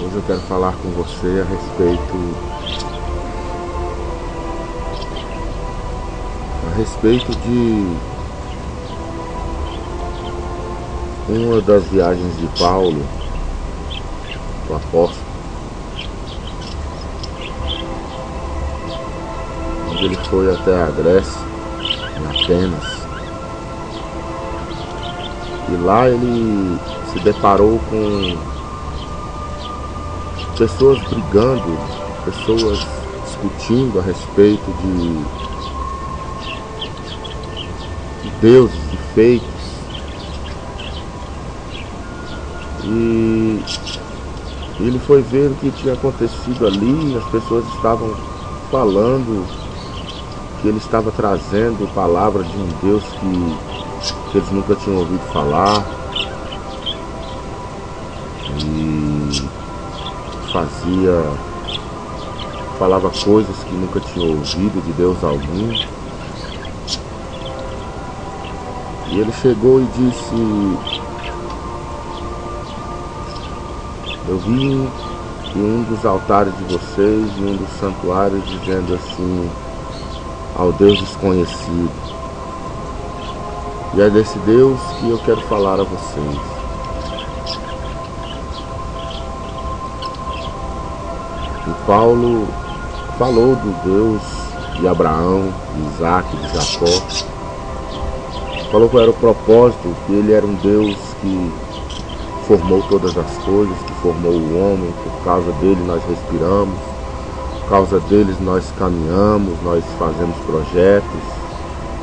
Hoje eu quero falar com você a respeito de uma das viagens de Paulo, o apóstolo, onde ele foi até a Grécia, em Atenas, e lá ele se deparou com pessoas brigando, pessoas discutindo a respeito de deuses e feitos. E ele foi ver o que tinha acontecido ali. As pessoas estavam falando que ele estava trazendo palavras de um Deus que eles nunca tinham ouvido falar, e falava coisas que nunca tinha ouvido de Deus algum. E ele chegou e disse: eu vi em um dos altares de vocês, em um dos santuários, dizendo assim, ao Deus desconhecido. E é desse Deus que eu quero falar a vocês. E Paulo falou do Deus de Abraão, de Isaac, de Jacó. Falou qual era o propósito, que ele era um Deus que formou todas as coisas, que formou o homem. Por causa dele nós respiramos, por causa deles nós caminhamos, nós fazemos projetos,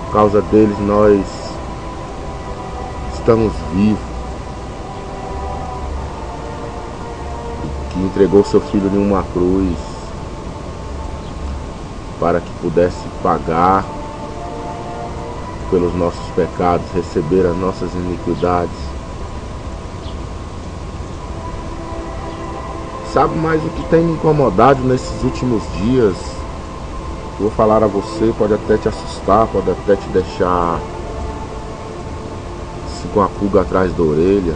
por causa deles nós estamos vivos. E que entregou seu filho em uma cruz para que pudesse pagar pelos nossos pecados, receber as nossas iniquidades. Sabe, mais o que tem me incomodado nesses últimos dias, vou falar a você, pode até te assustar, pode até te deixar assim, com a pulga atrás da orelha,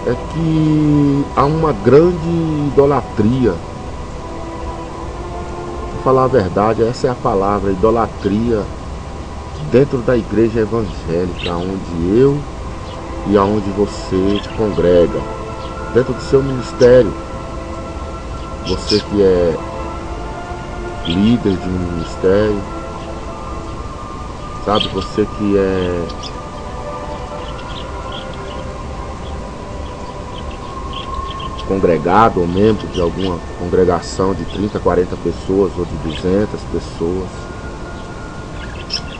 é que há uma grande idolatria. Vou falar a verdade, essa é a palavra, idolatria, dentro da igreja evangélica, onde eu e aonde você congrega, dentro do seu ministério, você que é líder de um ministério, sabe, você que é congregado ou membro de alguma congregação de 30, 40 pessoas ou de 200 pessoas,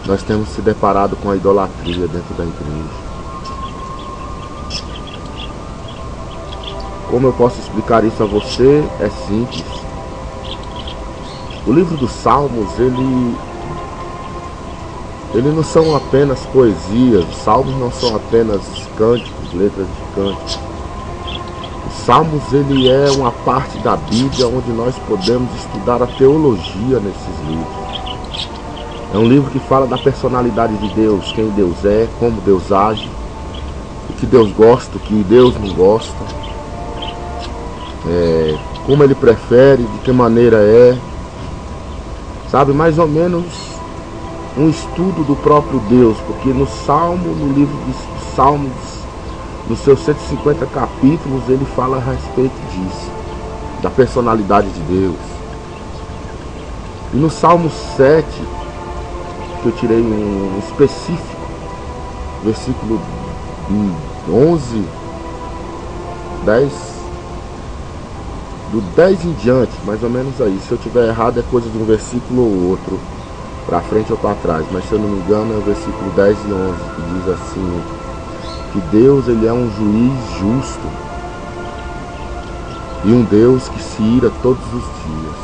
nós temos se deparado com a idolatria dentro da igreja. Como eu posso explicar isso a você? É simples. O livro dos Salmos, ele não são apenas poesias. Os Salmos não são apenas cânticos, letras de cânticos. Os Salmos, ele é uma parte da Bíblia onde nós podemos estudar a teologia nesses livros. É um livro que fala da personalidade de Deus, quem Deus é, como Deus age, o que Deus gosta, o que Deus não gosta. Como ele prefere, de que maneira é, sabe, mais ou menos um estudo do próprio Deus, porque no livro dos Salmos, nos seus 150 capítulos, ele fala a respeito disso, da personalidade de Deus. E no Salmo 7, que eu tirei um específico, versículo 11, 10, do 10 em diante, mais ou menos aí. Se eu tiver errado é coisa de um versículo ou outro, para frente ou para trás, mas se eu não me engano é o versículo 10 e 11, que diz assim, que Deus, ele é um juiz justo e um Deus que se ira todos os dias.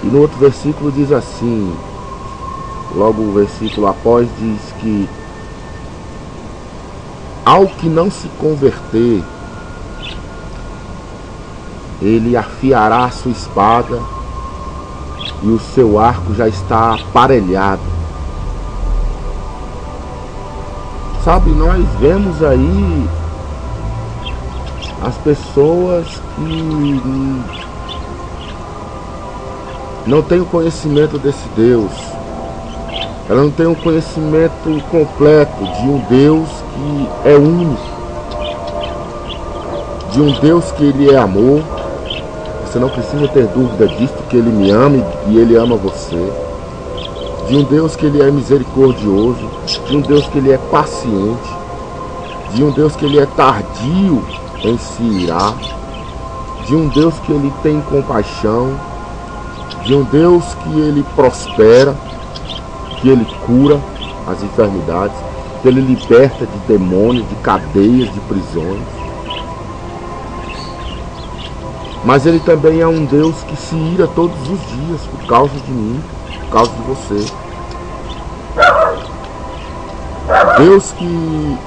E no outro versículo diz assim, logo o versículo após diz que ao que não se converter, ele afiará a sua espada e o seu arco já está aparelhado. Sabe, nós vemos aí as pessoas que não têm o conhecimento desse Deus. Ela não tem um conhecimento completo de um Deus que é único, de um Deus que Ele é amor. Você não precisa ter dúvida disso, que Ele me ama e Ele ama você. De um Deus que Ele é misericordioso, de um Deus que Ele é paciente, de um Deus que Ele é tardio em se irar, de um Deus que Ele tem compaixão, de um Deus que Ele prospera, que Ele cura as enfermidades, que Ele liberta de demônios, de cadeias, de prisões. Mas Ele também é um Deus que se ira todos os dias por causa de mim, por causa de você. Deus que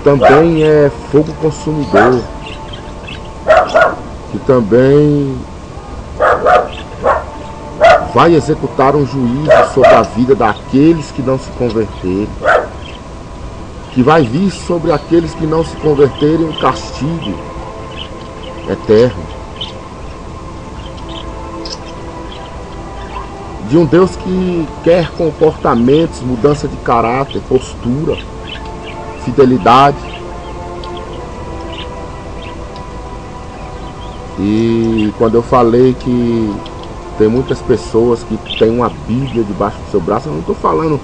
também é fogo consumidor, que também vai executar um juízo sobre a vida daqueles que não se converterem, que vai vir sobre aqueles que não se converterem um castigo eterno. De um Deus que quer comportamentos, mudança de caráter, postura, fidelidade. E quando eu falei que tem muitas pessoas que têm uma Bíblia debaixo do seu braço, eu não estou falando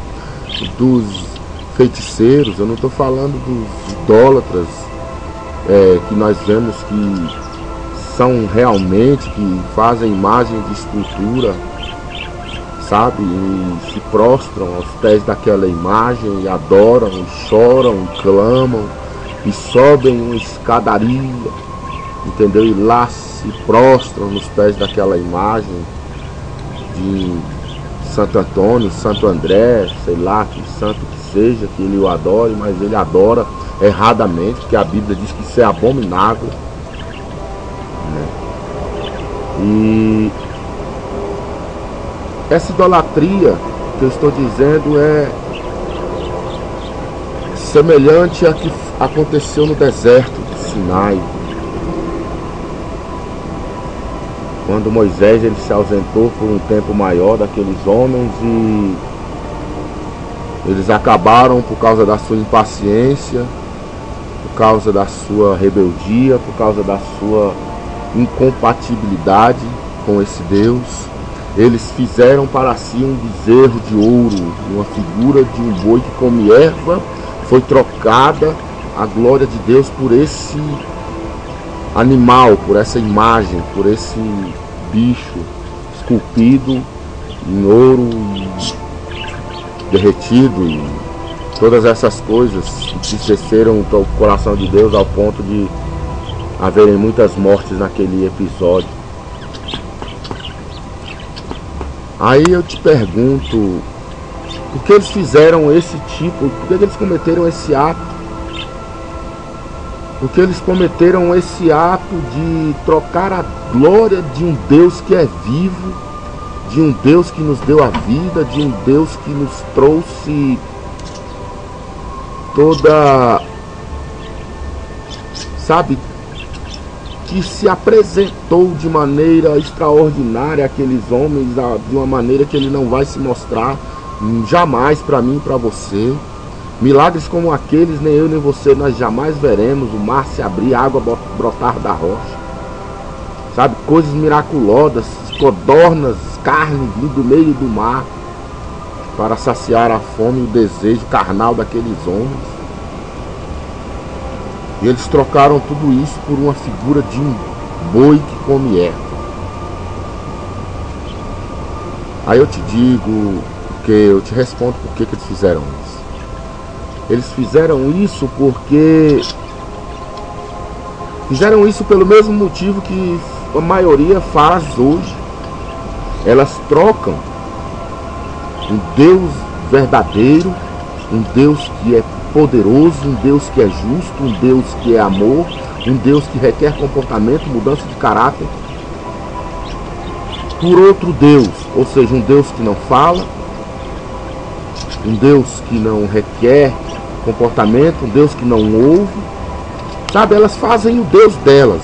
dos feiticeiros, eu não estou falando dos idólatras que nós vemos que são realmente, que fazem imagem de escultura, sabe, e se prostram aos pés daquela imagem e adoram, e choram, e clamam, e sobem uma escadaria, entendeu? E lá se prostram nos pés daquela imagem de Santo Antônio, Santo André, sei lá, que santo que seja, que ele o adore, mas ele adora erradamente, porque a Bíblia diz que isso é abominável, né? E essa idolatria que eu estou dizendo é semelhante a que aconteceu no deserto do Sinai, quando Moisés ele se ausentou por um tempo maior daqueles homens e eles acabaram por causa da sua impaciência, por causa da sua rebeldia, por causa da sua incompatibilidade com esse Deus. Eles fizeram para si um bezerro de ouro, uma figura de um boi que come erva. Foi trocada a glória de Deus por esse animal, por essa imagem, por esse bicho esculpido em ouro derretido, e todas essas coisas entristeceram o coração de Deus ao ponto de haverem muitas mortes naquele episódio. Aí eu te pergunto, por que eles fizeram esse tipo, por que eles cometeram esse ato? Porque eles cometeram esse ato de trocar a glória de um Deus que é vivo, de um Deus que nos deu a vida, de um Deus que nos trouxe toda, sabe, que se apresentou de maneira extraordinária àqueles homens, de uma maneira que ele não vai se mostrar jamais para mim e para você. Milagres como aqueles, nem eu nem você, nós jamais veremos. O mar se abrir, a água brotar da rocha, sabe, coisas miraculosas, codornas, carne vindo do meio do mar para saciar a fome e o desejo carnal daqueles homens. E eles trocaram tudo isso por uma figura de um boi que come erva. Aí eu te digo, porque eu te respondo por que eles fizeram isso. Eles fizeram isso porque fizeram isso pelo mesmo motivo que a maioria faz hoje. Elas trocam um Deus verdadeiro, um Deus que é poderoso, um Deus que é justo, um Deus que é amor, um Deus que requer comportamento, mudança de caráter, por outro Deus, ou seja, um Deus que não fala, um Deus que não requer comportamento, um Deus que não ouve, sabe? Elas fazem o Deus delas.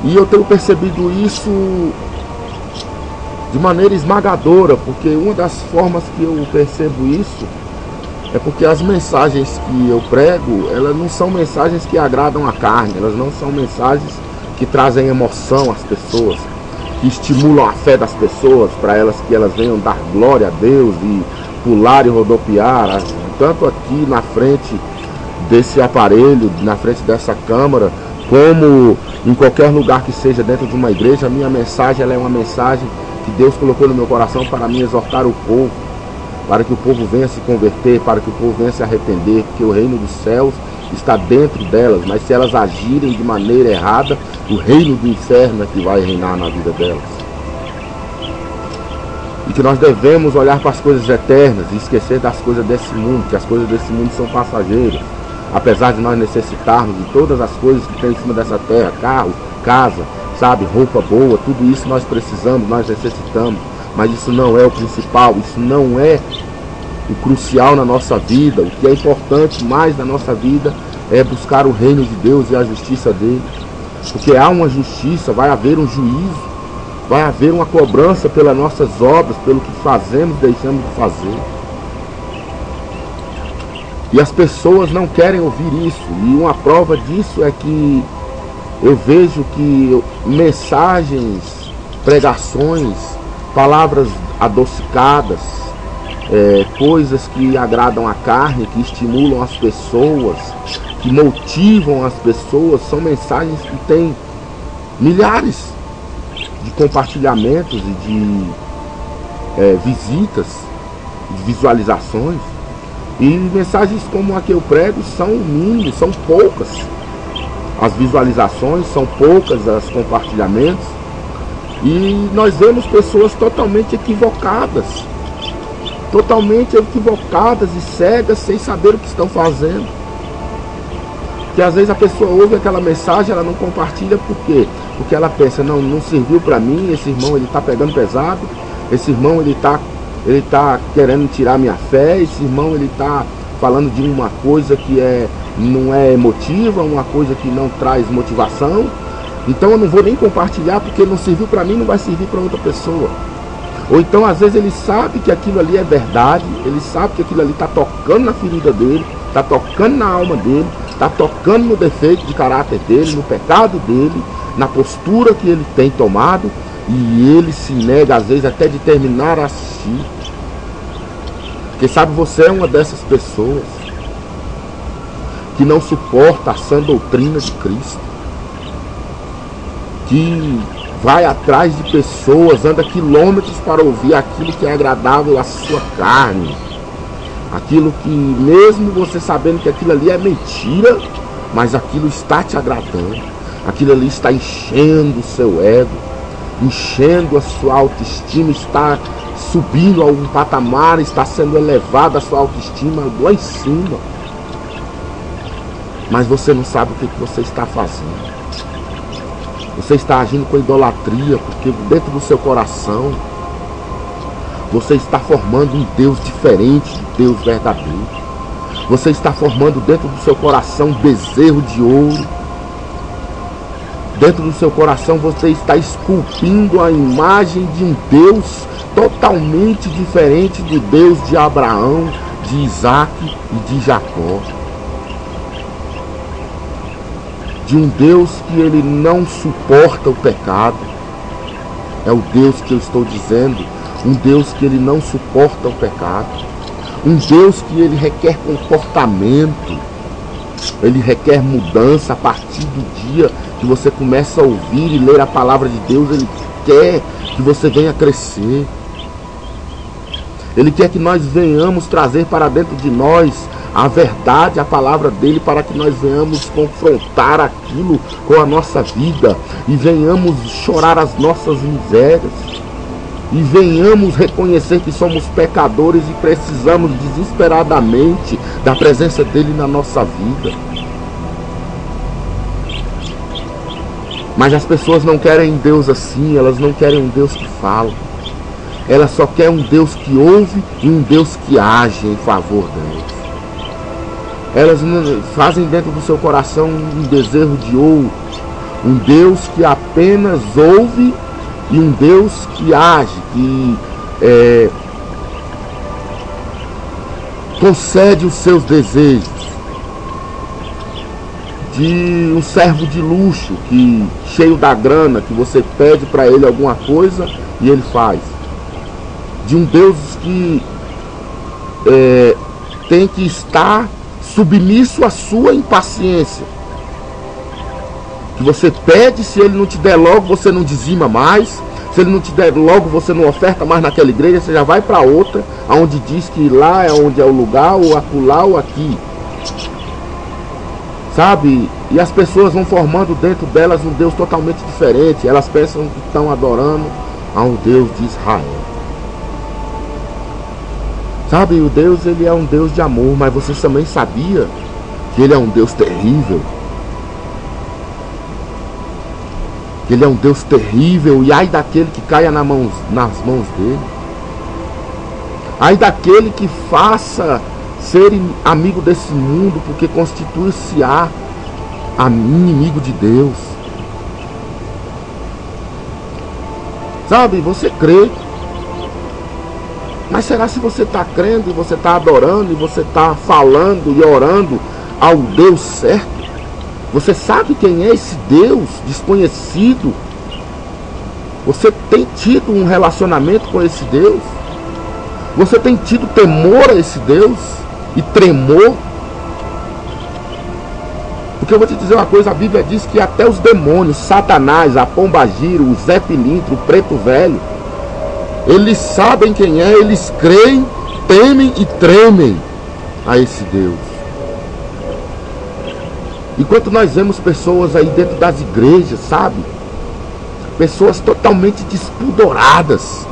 E eu tenho percebido isso de maneira esmagadora, porque uma das formas que eu percebo isso é porque as mensagens que eu prego, elas não são mensagens que agradam a carne, elas não são mensagens que trazem emoção às pessoas, que estimulam a fé das pessoas, para que elas venham dar glória a Deus e pular e rodopiar, tanto aqui na frente desse aparelho, na frente dessa câmara, como em qualquer lugar que seja dentro de uma igreja. A minha mensagem, ela é uma mensagem que Deus colocou no meu coração para me exortar o povo, para que o povo venha se converter, para que o povo venha se arrepender, porque o reino dos céus está dentro delas, mas se elas agirem de maneira errada, o reino do inferno é que vai reinar na vida delas. E que nós devemos olhar para as coisas eternas e esquecer das coisas desse mundo, que as coisas desse mundo são passageiras. Apesar de nós necessitarmos de todas as coisas que tem em cima dessa terra, carro, casa, sabe, roupa boa, tudo isso nós precisamos, nós necessitamos. Mas isso não é o principal, isso não é o crucial na nossa vida. O que é importante mais na nossa vida é buscar o reino de Deus e a justiça dele. Porque há uma justiça, vai haver um juízo, vai haver uma cobrança pelas nossas obras, pelo que fazemos, deixamos de fazer. E as pessoas não querem ouvir isso. E uma prova disso é que eu vejo que mensagens, pregações, palavras adocicadas, coisas que agradam a carne, que estimulam as pessoas, que motivam as pessoas, são mensagens que têm milhares de compartilhamentos e de visitas, de visualizações. E mensagens como a que eu prego são mínimas, são poucas as visualizações, são poucas os compartilhamentos. E nós vemos pessoas totalmente equivocadas e cegas, sem saber o que estão fazendo. Porque às vezes a pessoa ouve aquela mensagem, ela não compartilha. Por quê? Porque ela pensa, não serviu para mim, esse irmão ele está pegando pesado, esse irmão ele tá querendo tirar minha fé, esse irmão ele está falando de uma coisa que não é emotiva, uma coisa que não traz motivação. Então eu não vou nem compartilhar, porque não serviu para mim, não vai servir para outra pessoa. Ou então às vezes ele sabe que aquilo ali é verdade, ele sabe que aquilo ali está tocando na ferida dele, está tocando na alma dele, está tocando no defeito de caráter dele, no pecado dele, na postura que ele tem tomado, e ele se nega às vezes até de terminar a assistir. Porque sabe, você é uma dessas pessoas que não suporta a sã doutrina de Cristo, que vai atrás de pessoas, anda quilômetros para ouvir aquilo que é agradável à sua carne, aquilo que, mesmo você sabendo que aquilo ali é mentira, mas aquilo está te agradando, aquilo ali está enchendo o seu ego, enchendo a sua autoestima, está subindo a um patamar, está sendo elevada a sua autoestima lá em cima, mas você não sabe o que você está fazendo. Você está agindo com idolatria, porque dentro do seu coração você está formando um Deus diferente do Deus verdadeiro. Você está formando dentro do seu coração um bezerro de ouro. Dentro do seu coração você está esculpindo a imagem de um Deus totalmente diferente do Deus de Abraão, de Isaac e de Jacó. De um Deus que ele não suporta o pecado. É o Deus que eu estou dizendo. Um Deus que ele não suporta o pecado. Um Deus que ele requer comportamento. Ele requer mudança a partir do dia que você começa a ouvir e ler a palavra de Deus. Ele quer que você venha crescer. Ele quer que nós venhamos trazer para dentro de nós a verdade, a palavra dele, para que nós venhamos confrontar aquilo com a nossa vida e venhamos chorar as nossas misérias e venhamos reconhecer que somos pecadores e precisamos desesperadamente da presença dele na nossa vida. Mas as pessoas não querem Deus assim, elas não querem um Deus que fala. ela só quer um Deus que ouve e um Deus que age em favor delas. Elas fazem dentro do seu coração um desejo de ouro, um Deus que apenas ouve e um Deus que age, que concede os seus desejos. De um servo de luxo, que cheio da grana, que você pede para ele alguma coisa e ele faz. De um Deus que tem que estar submisso à sua impaciência. Que você pede, se ele não te der logo, você não dizima mais. Se ele não te der logo, você não oferta mais naquela igreja, você já vai para outra, onde diz que lá é onde é o lugar, ou acolá ou aqui. Sabe? E as pessoas vão formando dentro delas um Deus totalmente diferente. Elas pensam que estão adorando ao Deus de Israel. Sabe? O Deus, ele é um Deus de amor, mas você também sabia que ele é um Deus terrível? Que ele é um Deus terrível, e ai daquele que caia nas mãos dele. Ai daquele que faça ser amigo desse mundo, porque constitui-se-á inimigo de Deus. Sabe, você crê, mas será se você está crendo, e você está adorando, e você está falando e orando ao Deus certo? Você sabe quem é esse Deus desconhecido? Você tem tido um relacionamento com esse Deus? Você tem tido temor a esse Deus? E tremor? Porque eu vou te dizer uma coisa, a Bíblia diz que até os demônios, Satanás, a pombagira, o Zé Pilintra, o preto velho, eles sabem quem é, eles creem, temem e tremem a esse Deus. Enquanto nós vemos pessoas aí dentro das igrejas, sabe? Pessoas totalmente despudoradas.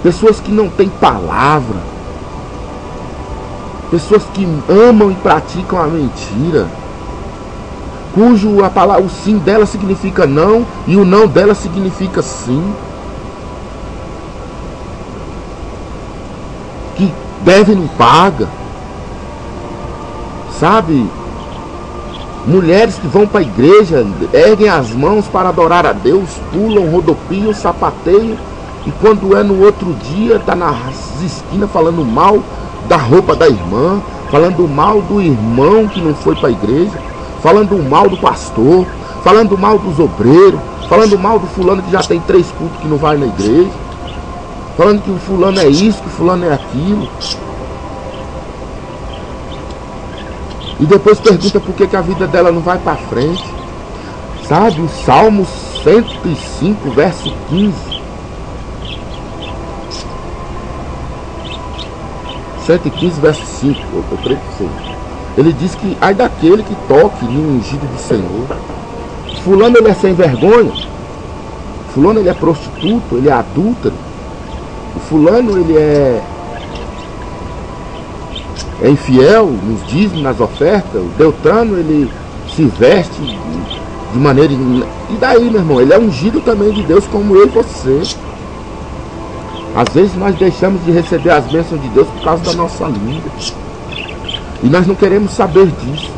Pessoas que não têm palavra. Pessoas que amam e praticam a mentira. Cujo a palavra, o sim dela significa não e o não dela significa sim. Que deve não paga. Sabe? Mulheres que vão para a igreja, erguem as mãos para adorar a Deus, pulam, rodopiam, sapateiam, e quando é no outro dia, está nas esquinas falando mal da roupa da irmã, falando mal do irmão que não foi para a igreja, falando mal do pastor, falando mal dos obreiros, falando mal do fulano que já tem 3 cultos que não vai na igreja, falando que o fulano é isso, que o fulano é aquilo. E depois pergunta por que a vida dela não vai para frente. Sabe, o Salmo 105, verso 15. 115, verso 5, eu creio que foi. Ele diz que ai daquele que toque no ungido do Senhor. Fulano, ele é sem vergonha. Fulano, ele é prostituto, ele é adúltero. O fulano, ele é infiel nos dízimos, nas ofertas. O Beltrano, ele se veste de maneira... E daí, meu irmão? Ele é ungido também de Deus como eu e você. Às vezes nós deixamos de receber as bênçãos de Deus por causa da nossa língua. E nós não queremos saber disso.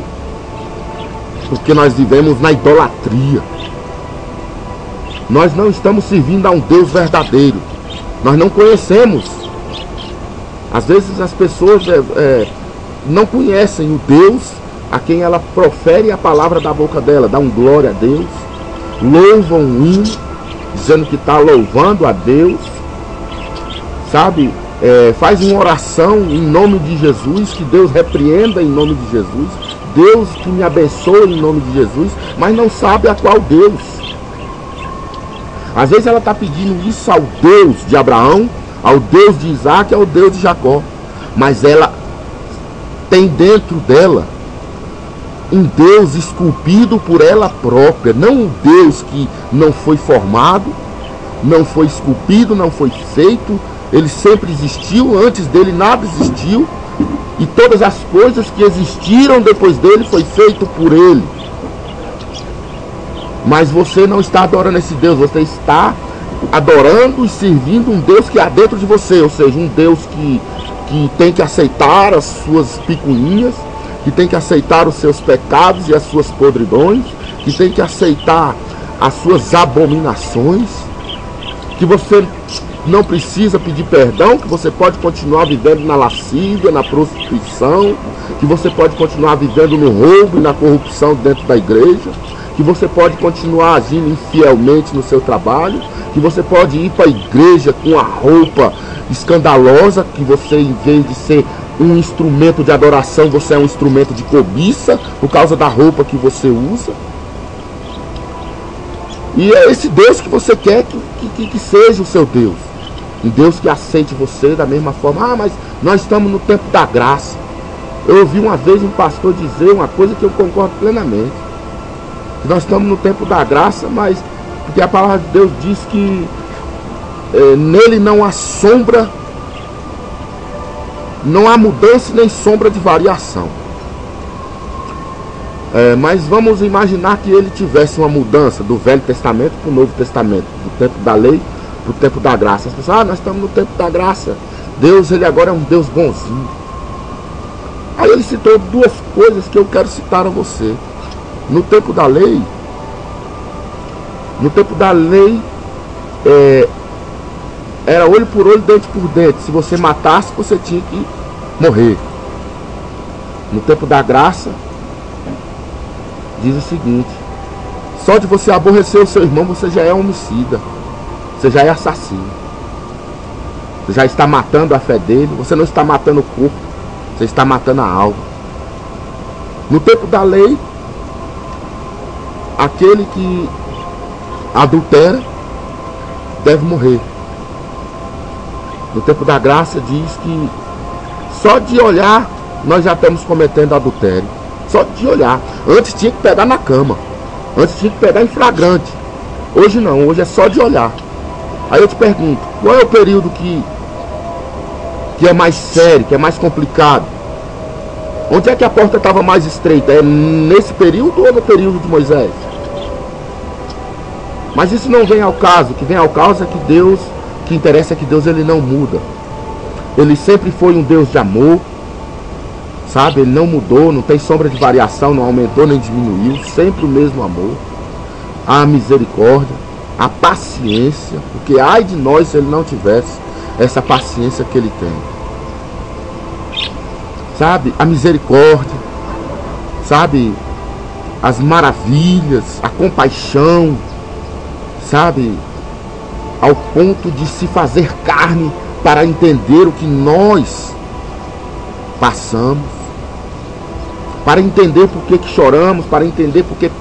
Porque nós vivemos na idolatria. Nós não estamos servindo a um Deus verdadeiro. Nós não conhecemos. Às vezes as pessoas não conhecem o Deus a quem ela profere a palavra da boca dela, dá um glória a Deus, louvam um hino, dizendo que está louvando a Deus, sabe? Faz uma oração em nome de Jesus, que Deus repreenda em nome de Jesus, Deus que me abençoe em nome de Jesus, mas não sabe a qual Deus. Às vezes ela está pedindo isso ao Deus de Abraão, ao Deus de Isaac, ao Deus de Jacó, mas ela tem dentro dela um Deus esculpido por ela própria, não um Deus que não foi formado, não foi esculpido, não foi feito. Ele sempre existiu, antes dele nada existiu, e todas as coisas que existiram depois dele foi feito por ele. Mas você não está adorando esse Deus, você está adorando e servindo um Deus que há dentro de você, ou seja, um Deus que tem que aceitar as suas picuinhas, que tem que aceitar os seus pecados e as suas podridões, que tem que aceitar as suas abominações, que você não precisa pedir perdão, que você pode continuar vivendo na lascívia, na prostituição, que você pode continuar vivendo no roubo e na corrupção dentro da igreja, que você pode continuar agindo infielmente no seu trabalho, que você pode ir para a igreja com a roupa escandalosa, que você, em vez de ser um instrumento de adoração, você é um instrumento de cobiça por causa da roupa que você usa. E é esse Deus que você quer que seja o seu Deus. Um Deus que aceite você da mesma forma. Ah, mas nós estamos no tempo da graça. Eu ouvi uma vez um pastor dizer uma coisa que eu concordo plenamente. Nós estamos no tempo da graça, mas porque a palavra de Deus diz que nele não há sombra, não há mudança nem sombra de variação. Mas vamos imaginar que ele tivesse uma mudança do Velho Testamento para o Novo Testamento, do tempo da lei para o tempo da graça. As pessoas, nós estamos no tempo da graça. Deus, ele agora é um Deus bonzinho. Aí ele citou duas coisas que eu quero citar a você. No tempo da lei, era olho por olho, dente por dente. Se você matasse, você tinha que morrer. No tempo da graça, diz o seguinte: só de você aborrecer o seu irmão, você já é homicida, você já é assassino, você já está matando a fé dele. Você não está matando o corpo, você está matando a alma. No tempo da lei, aquele que adultera deve morrer. No tempo da graça diz que só de olhar nós já estamos cometendo adultério. Só de olhar. Antes tinha que pegar na cama, antes tinha que pegar em flagrante. Hoje não, hoje é só de olhar. Aí eu te pergunto, qual é o período que é mais sério, que é mais complicado? Onde é que a porta estava mais estreita? É nesse período ou no período de Moisés? Mas isso não vem ao caso. O que vem ao caso é que Deus, o que interessa é que Deus, ele não muda. Ele sempre foi um Deus de amor, sabe? Ele não mudou, não tem sombra de variação, não aumentou nem diminuiu. Sempre o mesmo amor, a misericórdia, a paciência. Porque ai de nós se ele não tivesse essa paciência que ele tem, sabe? A misericórdia, sabe? As maravilhas, a compaixão, sabe? Ao ponto de se fazer carne para entender o que nós passamos, para entender por que choramos, para entender por que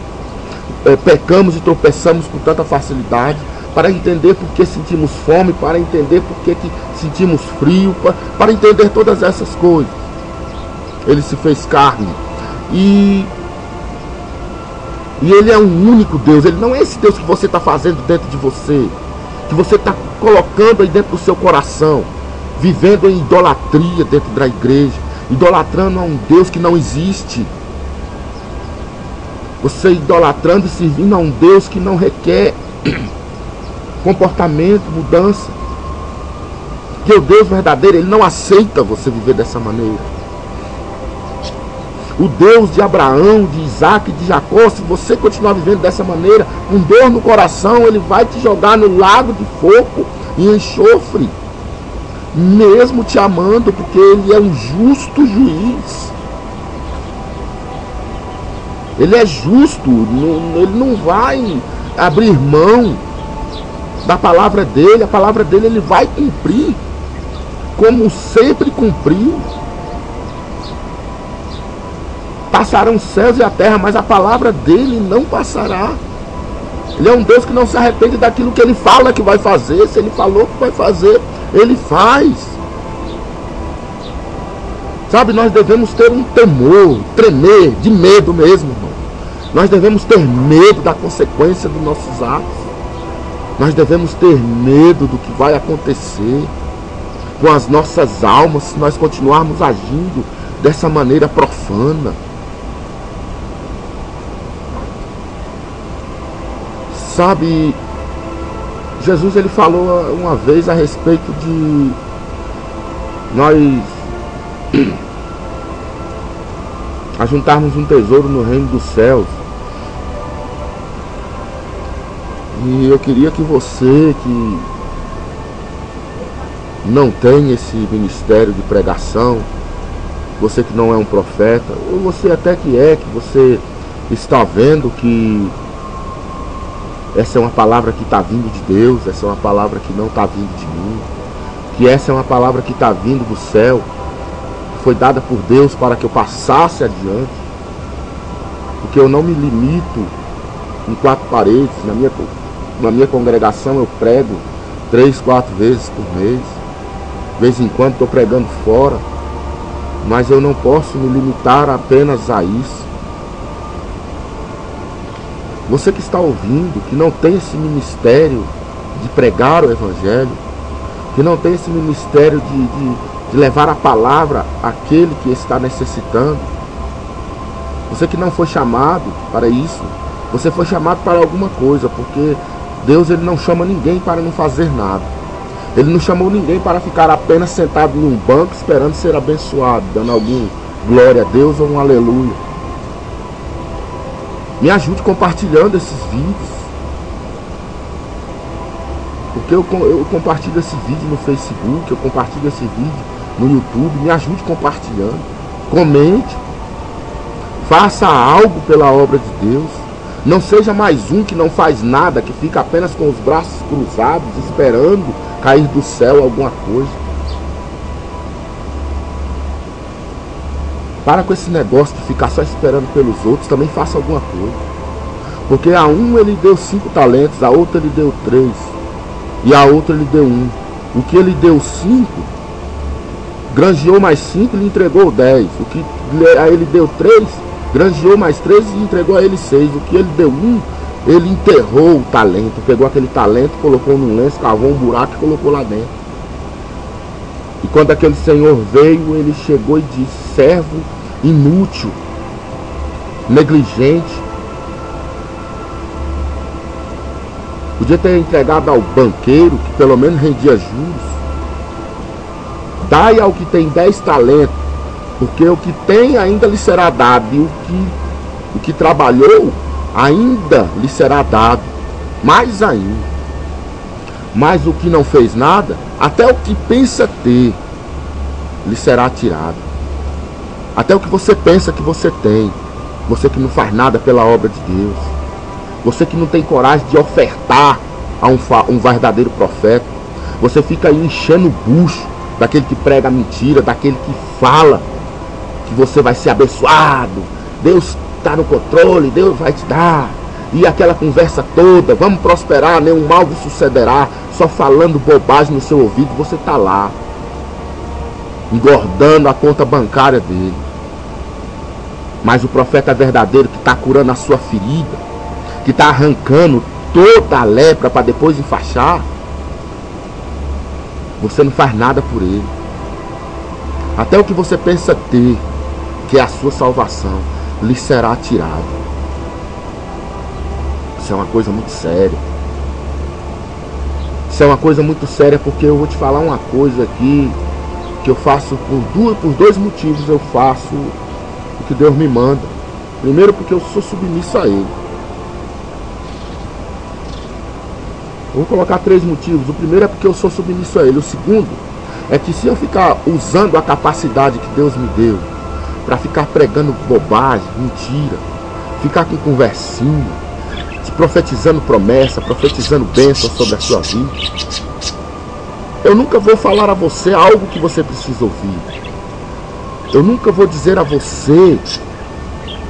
pecamos e tropeçamos com tanta facilidade, para entender por que sentimos fome, para entender por que sentimos frio, para entender todas essas coisas. Ele se fez carne. E ele é um único Deus. Ele não é esse Deus que você está fazendo dentro de você, que você está colocando aí dentro do seu coração, vivendo em idolatria dentro da igreja, idolatrando a um Deus que não existe. Você idolatrando e servindo a um Deus que não requer comportamento, mudança. Que o Deus verdadeiro, ele não aceita você viver dessa maneira. O Deus de Abraão, de Isaac e de Jacó, se você continuar vivendo dessa maneira, com dor no coração, ele vai te jogar no lago de fogo e enxofre, mesmo te amando, porque ele é um justo juiz. Ele é justo, ele não vai abrir mão da palavra dele. A palavra dele ele vai cumprir, como sempre cumpriu. Passarão os céus e a terra, mas a palavra dele não passará. Ele é um Deus que não se arrepende daquilo que ele fala que vai fazer. Se ele falou que vai fazer, ele faz. Sabe, nós devemos ter um temor, tremer, de medo mesmo, irmão. Nós devemos ter medo da consequência dos nossos atos. Nós devemos ter medo do que vai acontecer com as nossas almas se nós continuarmos agindo dessa maneira profana. Sabe, Jesus ele falou uma vez a respeito de nós ajuntarmos um tesouro no reino dos céus. E eu queria que você que não tem esse ministério de pregação, você que não é um profeta, ou você até que você está vendo que essa é uma palavra que está vindo de Deus, essa é uma palavra que não está vindo de mim, que essa é uma palavra que está vindo do céu, que foi dada por Deus para que eu passasse adiante, porque eu não me limito em 4 paredes. Na minha congregação eu prego 3, 4 vezes por mês. De vez em quando estou pregando fora, mas eu não posso me limitar apenas a isso. Você que está ouvindo, que não tem esse ministério de pregar o Evangelho, que não tem esse ministério de levar a palavra àquele que está necessitando, você que não foi chamado para isso, você foi chamado para alguma coisa, porque Deus ele não chama ninguém para não fazer nada. Ele não chamou ninguém para ficar apenas sentado em um banco esperando ser abençoado, dando algum glória a Deus ou um aleluia. Me ajude compartilhando esses vídeos, porque eu compartilho esse vídeo no Facebook, eu compartilho esse vídeo no YouTube. Me ajude compartilhando, comente, faça algo pela obra de Deus. Não seja mais um que não faz nada, que fica apenas com os braços cruzados, esperando cair do céu alguma coisa. Para com esse negócio de ficar só esperando pelos outros, também faça alguma coisa. Porque a um ele deu 5 talentos, a outra ele deu 3, e a outra ele deu 1. O que ele deu 5, granjeou mais 5 e lhe entregou 10. O que a ele deu 3, granjeou mais 3 e entregou a ele 6. O que ele deu 1, ele enterrou o talento. Pegou aquele talento, colocou num lenço, cavou um buraco e colocou lá dentro. E quando aquele senhor veio, ele chegou e disse: servo inútil, negligente. Podia ter entregado ao banqueiro, que pelo menos rendia juros. Dai ao que tem 10 talentos, porque o que tem ainda lhe será dado, e o que trabalhou ainda lhe será dado, mais ainda. Mas o que não fez nada, até o que pensa ter, lhe será tirado. Até o que você pensa que você tem, você que não faz nada pela obra de Deus, você que não tem coragem de ofertar a um verdadeiro profeta, você fica aí enchendo o bucho daquele que prega a mentira, daquele que fala que você vai ser abençoado, Deus está no controle, Deus vai te dar, e aquela conversa toda, vamos prosperar, nenhum mal vos sucederá, só falando bobagem no seu ouvido. Você está lá engordando a conta bancária dele. Mas o profeta verdadeiro, que está curando a sua ferida, que está arrancando toda a lepra para depois enfaixar, você não faz nada por ele. Até o que você pensa ter, que é a sua salvação, lhe será tirado. Isso é uma coisa muito séria. Isso é uma coisa muito séria, porque eu vou te falar uma coisa aqui, que eu faço por 2 motivos. Eu faço o que Deus me manda. Primeiro, porque eu sou submisso a Ele. Eu vou colocar 3 motivos. O primeiro é porque eu sou submisso a Ele. O segundo é que se eu ficar usando a capacidade que Deus me deu para ficar pregando bobagem, mentira, ficar com conversinha, profetizando promessa, profetizando bênção sobre a sua vida, eu nunca vou falar a você algo que você precisa ouvir. Eu nunca vou dizer a você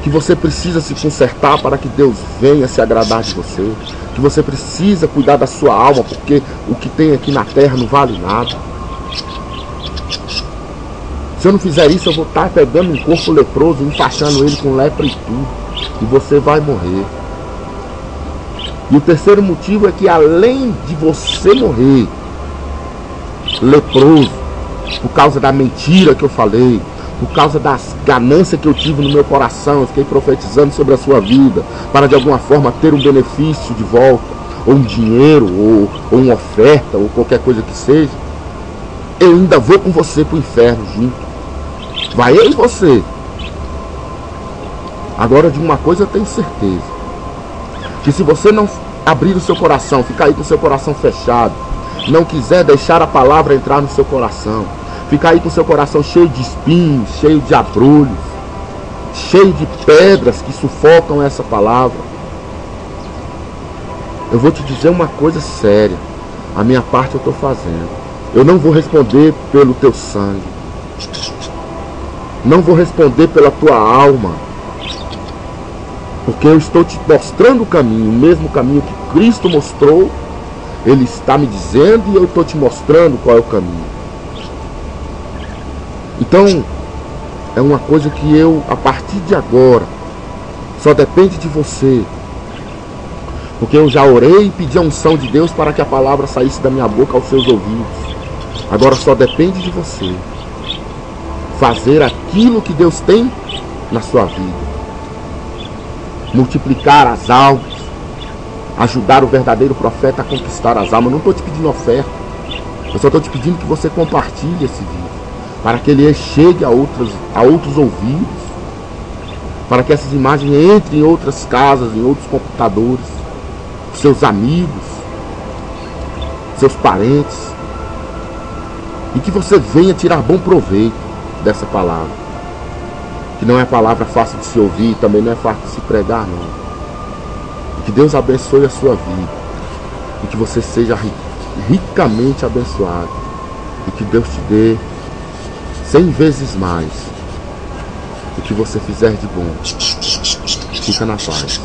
que você precisa se consertar para que Deus venha se agradar de você, que você precisa cuidar da sua alma, porque o que tem aqui na terra não vale nada. Se eu não fizer isso, eu vou estar pegando um corpo leproso, enfaixando ele com lepra e tudo, e você vai morrer. E o terceiro motivo é que, além de você morrer leproso, por causa da mentira que eu falei, por causa das ganâncias que eu tive no meu coração, eu fiquei profetizando sobre a sua vida, para de alguma forma ter um benefício de volta, ou um dinheiro, ou uma oferta, ou qualquer coisa que seja, eu ainda vou com você para o inferno junto. Vai eu e você. Agora, de uma coisa eu tenho certeza, que se você não abrir o seu coração, ficar aí com o seu coração fechado, não quiser deixar a palavra entrar no seu coração, ficar aí com o seu coração cheio de espinhos, cheio de abrolhos, cheio de pedras que sufocam essa palavra, eu vou te dizer uma coisa séria. A minha parte eu estou fazendo. Eu não vou responder pelo teu sangue, não vou responder pela tua alma, porque eu estou te mostrando o caminho, o mesmo caminho que Cristo mostrou. Ele está me dizendo e eu estou te mostrando qual é o caminho. Então, é uma coisa que eu, a partir de agora, só depende de você. Porque eu já orei e pedi a unção de Deus para que a palavra saísse da minha boca aos seus ouvidos. Agora só depende de você fazer aquilo que Deus tem na sua vida. Multiplicar as almas, ajudar o verdadeiro profeta a conquistar as almas. Eu não estou te pedindo oferta, eu só estou te pedindo que você compartilhe esse vídeo, para que ele chegue a outros ouvidos, para que essas imagens entrem em outras casas, em outros computadores, seus amigos, seus parentes, e que você venha tirar bom proveito dessa palavra, que não é palavra fácil de se ouvir, também não é fácil de se pregar, não. Que Deus abençoe a sua vida e que você seja ricamente abençoado, e que Deus te dê 100 vezes mais o que você fizer de bom. Fica na paz.